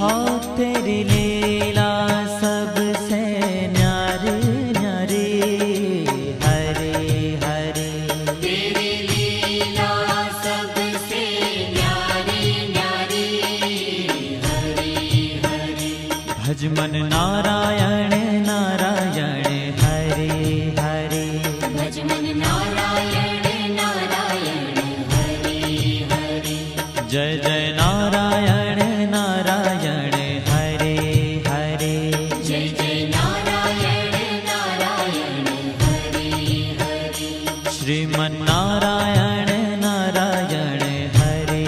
हाँ तेरी लीला सबसे न्यारी न्यारी, हरे हरे तेरी लीला सबसे न्यारी न्यारी, हरि हरि भज मन नारायण नारायण हरे हरे, भज मन नारायण नारायण हरि हरि, जय जय नारायण नारायण हरे हरे, जय जय नारायण नारायण हरि हरि, श्रीमन नारायण नारायण हरे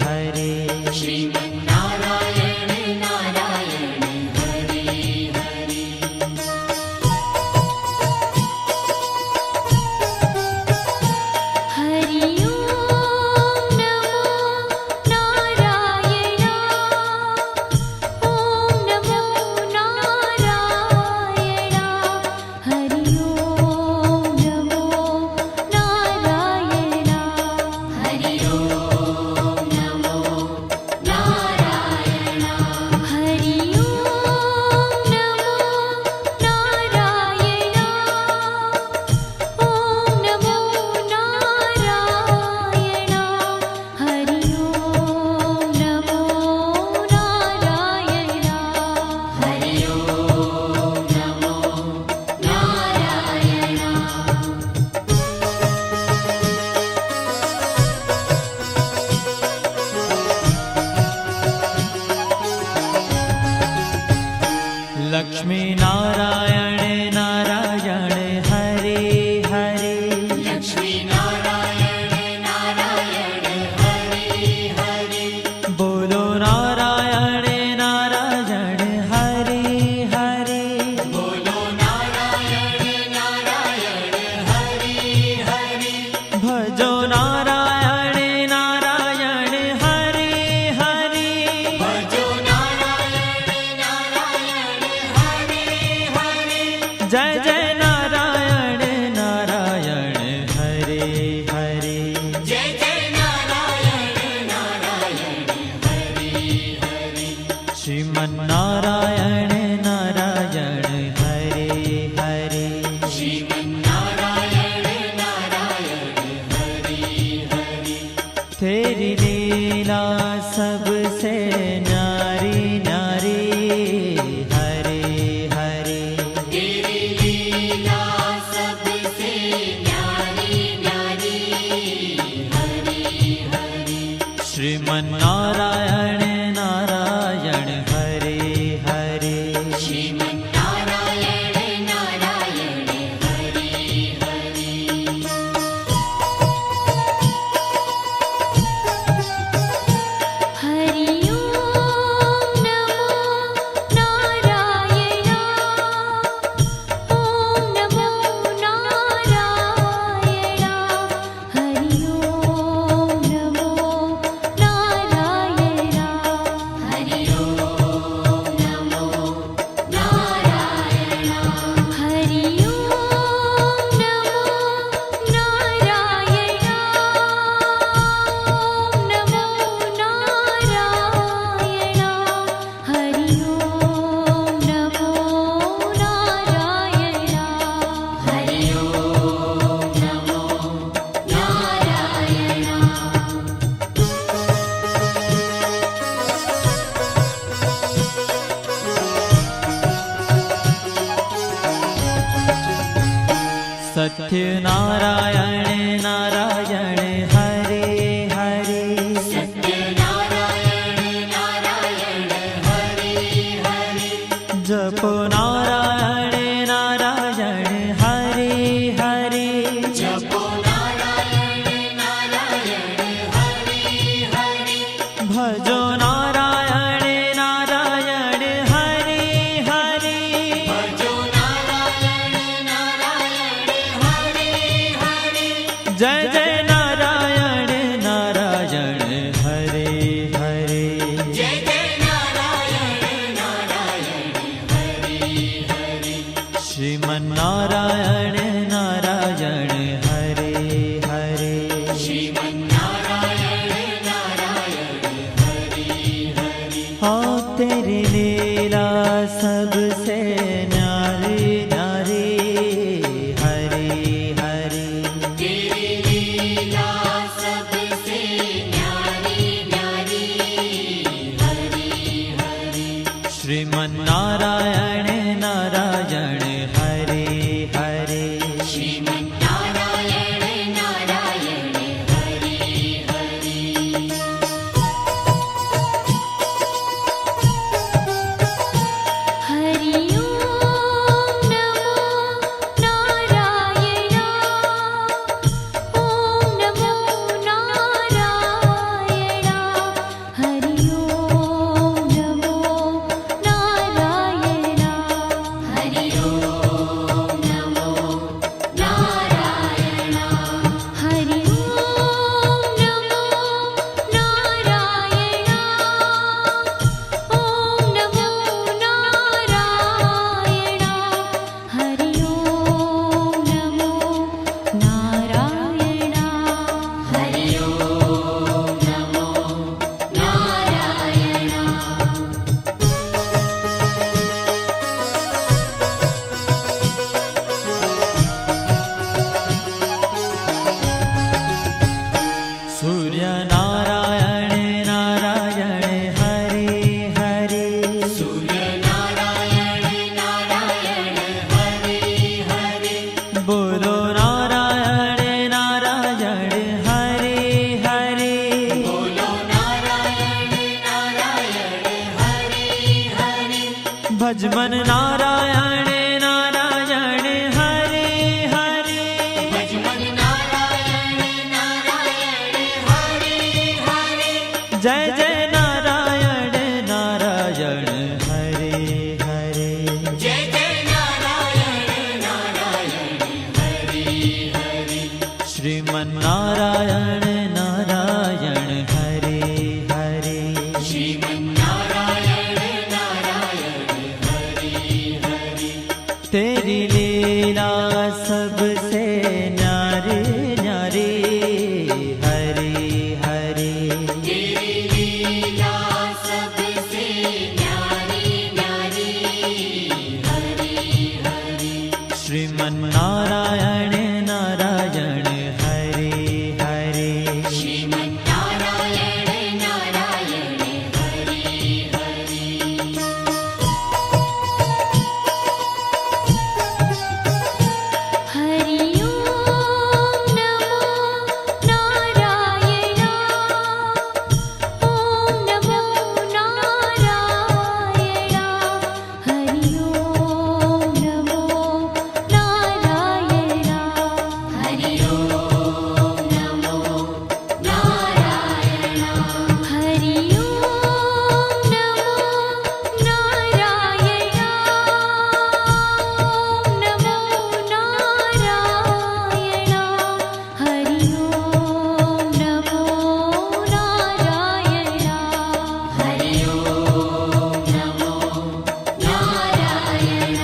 हरे, श्रीमन नारायण नारायण हरि हरि। हरि ओम नमो नारायण, ओम नमो नारायण, हरि ओम नमो नारायण, हरि ओम नमो नारायण, हरि ओम नमो नारायण, ओम नमो नारायण, हरि ओम नमो नारायण, हरि ओम नमो नारायण। लक्ष्मी नारायण नारायण हरे हरे, लक्ष्मी नारायण नारायण हरि हरि, बोलो नारायण नारायण हरे हरे, बोलो नारायण नारायण हरि हरि, भजो नारायण नारायण हरे हरे, भजो नारायण नारायण हरि हरि, जय जय नारायण नारायण हरे हरे, जय जय नारायण नारायण हरि हरि, श्रीमन नारायण नारायण हरे हरे, श्रीमन नारायण नारायण हरि हरि, तेरी लीला सबसे न्यारी न्यारी, हरे हरे, तेरी लीला सबसे न्यारी न्यारी, हरि हरि, श्रीमन नारायण नारायण हरे हरे, श्रीमन नारायण नारायण हरि हरि। हरि ओम नमो नारायण, ओम नमो नारायण, हरि ओम नमो नारायण, हरि ओम नमो नारायण, हरि ओम नमो नारायण, ओम नमो नारायण, हरि ओम नमो नारायण, हरि ओम नमो सत्य नारायण नारायण हरे हरे, सत्य नारायण नारायण हरि हरि, जपो नारायण नारायण हरे हरे, जपो नारायण नारायण हरि हरि, भजो नारायण नारायण हरे हरे, भजो नारायण नारायण हरि हरि, जय जय नारायण नारायण हरे हरे, जय जय नारायण नारायण हरि हरि, श्रीमन नारायण नारायण हरे हरे, श्रीमन नारायण नारायण हरि सबसे न्यारी न्यारी हरि हरि तेरी लीला सबसे न्यारी न्यारी हरि हरि श्रीमन्नारायण नारायण हरि हरि श्रीमन्नारायण नारायण हरि हरि हरि ओम नमो नारायण ओम नमो नारायण हरि ओम नमो नारायण हरि ओम नमो नारायण हरि ओम नमो नारायण ओम नमो नारायण हरि ओम नमो नारायण हरि ओम नमो नारायण सूर्य नारायण नारायण हरि हरि सूर्य नारायण नारायण हरि हरि बोलो नारायण नारायण हरि हरि बोलो नारायण नारायण हरि हरि भजमन नारायण नारायण हरि हरि भजमन नारायण नारायण हरि हरि जय जय नारायण नारायण हरि हरि जय जय नारायण नारायण हरि हरि श्रीमन्नारायण नारायण हरि हरि श्रीमन्नारायण नारायण हरि हरि तेरी लीला सबसे न्यारी न्यारी हरि हरि तेरी लीला सबसे न्यारी न्यारी हरि हरि श्रीमन्नारायण नारायण हरि हरि श्रीमन्नारायण नारायण हरि हरि हरि ओम नमो नारायण ओम नमो नारायण हरि ओम नमो नारायण हरि ओम नमो नारायण हरि ओम नमो नारायण ओम नमो नारायण हरि ओम नमो नारायण हरि ओम नमो नारायण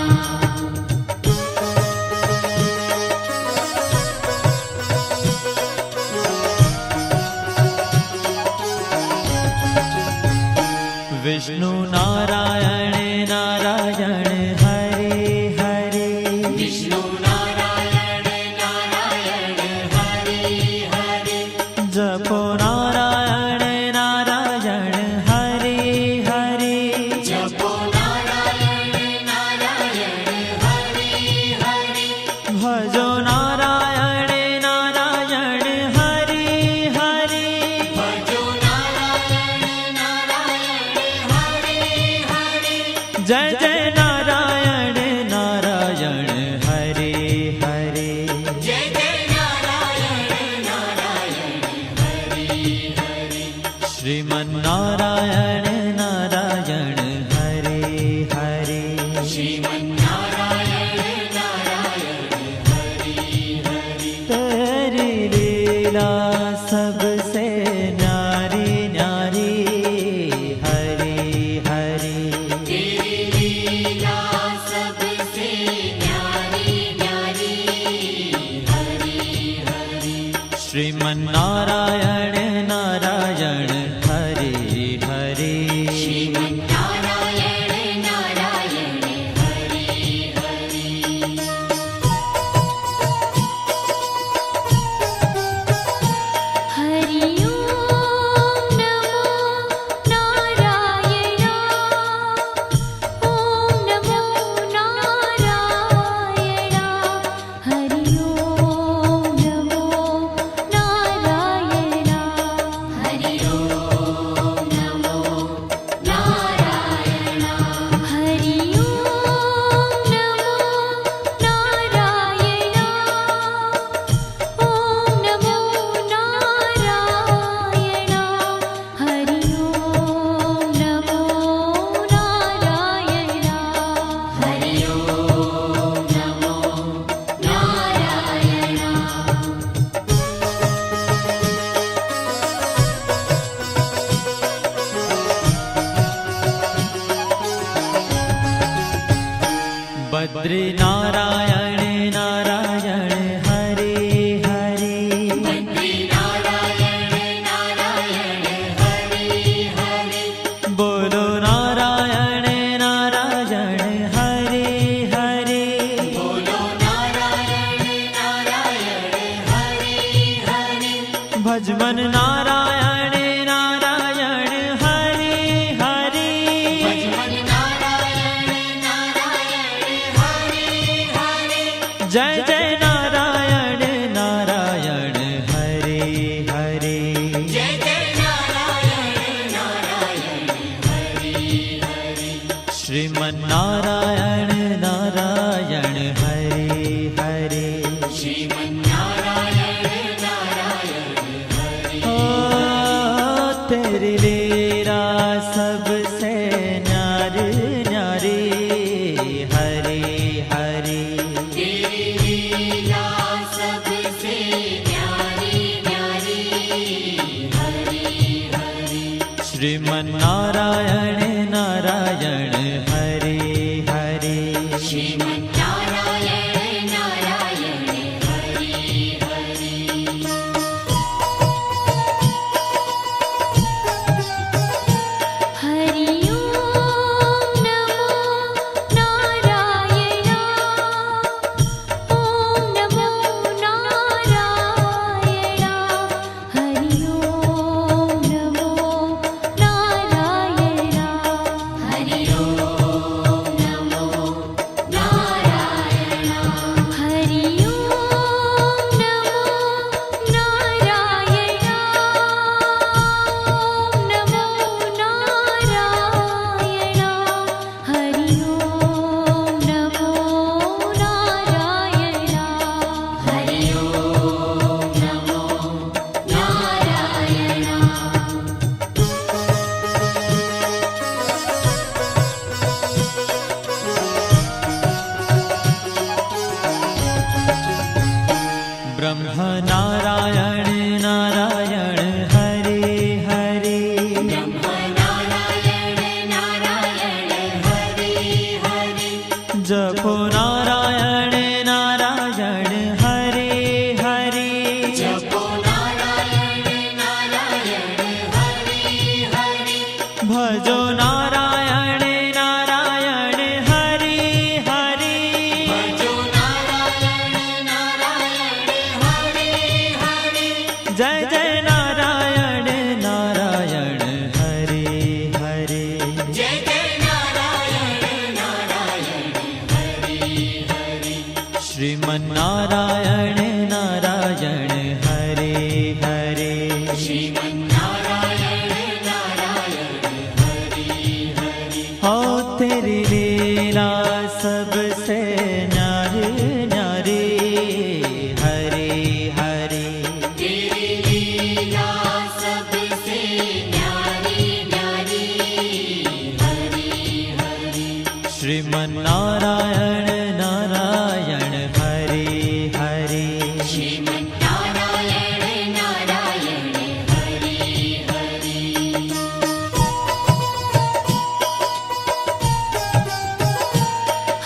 विष्णु नारायण नारायण हरि हरि विष्णु नारायण नारायण हरि हरि जपो नारायण नारायण हरि हरि जपो नारायण नारायण हरि हरि भजो नारायण नारायण हरि हरि भजो नारायण नारायण हरि हरि जय जय नारायण नारायण हरि हरि जय जय नारायण नारायण हरि हरि श्रीमन्नारायण नारायण हरि हरि श्रीमन्नारायण नारायण हरि हरि तेरी लीला सबसे न्यारी न्यारी हरि हरि तेरी लीला सबसे न्यारी न्यारी हरि हरि श्रीमन्नारायण नारायण हरि हरि बद्री नारायण नारायण हरे हरे बद्री नारायण नारायण हरे हरे बोलो नारायण नारायण हरे हरे बोलो नारायण नारायण हरे हरे भजमन नारायण नारायण हरे हरे भजमन नारायण नारायण हरे हरे जय जय नारायण नारायण हरे हरे जय जय नारायण नारायण हरे हरे श्रीमन नारायण नारायण हरे हरे श्रीमन्नारायण नारायण हरे ओ तेरी लीला सबसे न्यारी न्यारी हरे हरे तेरी लीला सबसे न्यारी न्यारी हरे हरे श्रीमन नारायण नारायण हरे हरे श्रीमन्नारायण नारायण हरे हरे हरि ओम नमो नारायण ओम नमो नारायण हरि ओम नमो नारायण हरि ओम नमो नारायण हरि ओम नमो नारायण ओम नमो नारायण हरि ओम नमो नारायण हरि ओम नमो नारायण ब्रह्म नारायण नारायण हरे हरे ब्रह्म नारायण नारायण हरे हरे जपो नारायण नारायण हरे हरे जपो नारायण नारायण हरे हरे भजो नारायण नारायण हरे हरे भजो नारायण नारायण हरे हरे जय जय नारायण नारायण हरे हरे जय जय नारायण नारायण हरे हरे श्रीमन नारायण नारायण हरे हरे श्रीमन्नारायण नारायण हरे हरे हो तेरी लीला सबसे न्यारी न्यारी हरे हरे तेरी लीला सबसे न्यारी न्यारी हरे हरे श्रीमन नारायण नारायण हरे हरे श्रीमन्नारायण नारायण हरे हरे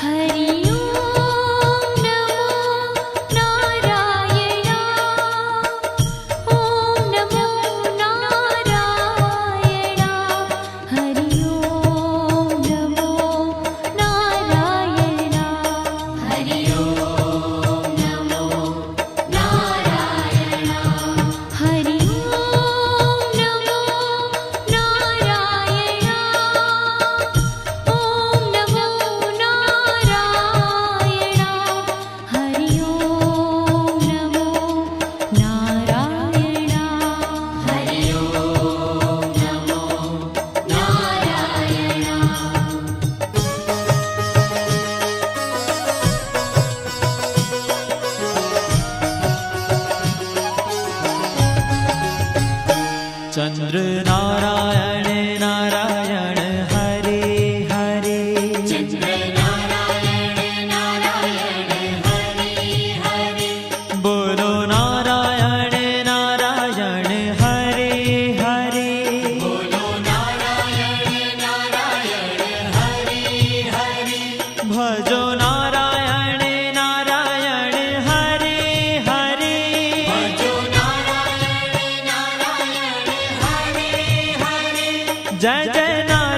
हरि ओम नमो नारायण ओम नमो नारायण हरि ओम नमो नारायण जय जय नारायण